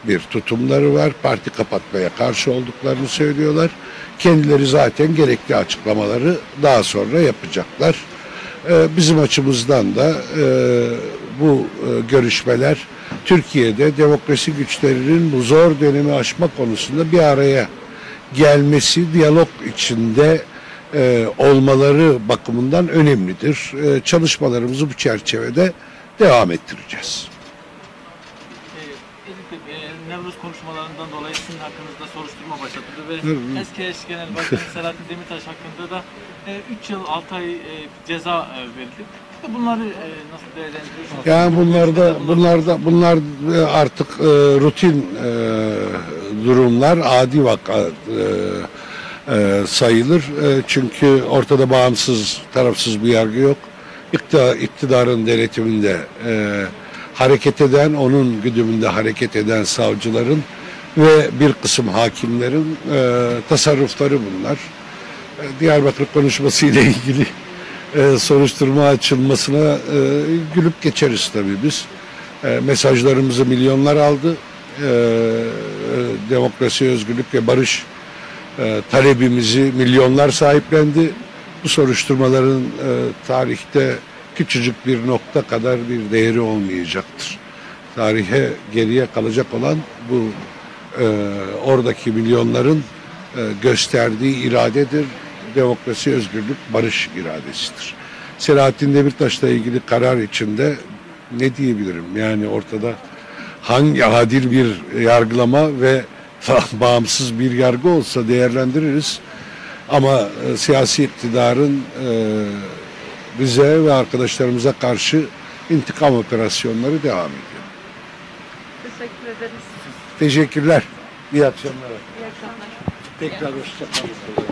bir tutumları var. Parti kapatmaya karşı olduklarını söylüyorlar. Kendileri zaten gerekli açıklamaları daha sonra yapacaklar. Bizim açımızdan da bu görüşmeler Türkiye'de demokrasi güçlerinin bu zor dönemi aşma konusunda bir araya gelmesi, diyalog içinde olmaları bakımından önemlidir. Çalışmalarımızı bu çerçevede devam ettireceğiz. Nevruz konuşmalarından dolayı sizin hakkınızda soruşturma başlatıldı ve eski eş genel başkanı Selahattin Demirtaş hakkında da 3 yıl 6 ay ceza verildi. Bunları nasıl değerlendiriyorsunuz? Yani bunlar artık rutin durumlar, adi vaka sayılır. Çünkü ortada bağımsız, tarafsız bir yargı yok. İktidarın denetiminde hareket eden, onun güdümünde hareket eden savcıların ve bir kısım hakimlerin tasarrufları bunlar. Diyarbakır konuşması ile ilgili soruşturma açılmasına gülüp geçeriz tabii biz. Mesajlarımızı milyonlar aldı. Demokrasi, özgürlük ve barış talebimizi milyonlar sahiplendi. Bu soruşturmaların tarihte küçücük bir nokta kadar bir değeri olmayacaktır. Tarihe geriye kalacak olan bu oradaki milyonların gösterdiği iradedir. Demokrasi, özgürlük, barış iradesidir. Selahattin Demirtaş'la ilgili karar içinde ne diyebilirim? Yani ortada hangi adil bir yargılama ve bağımsız bir yargı olsa değerlendiririz. Ama siyasi iktidarın bize ve arkadaşlarımıza karşı intikam operasyonları devam ediyor. Teşekkür ederiz. Teşekkürler. İyi akşamlar. İyi akşamlar. Tekrar hoşça kalın.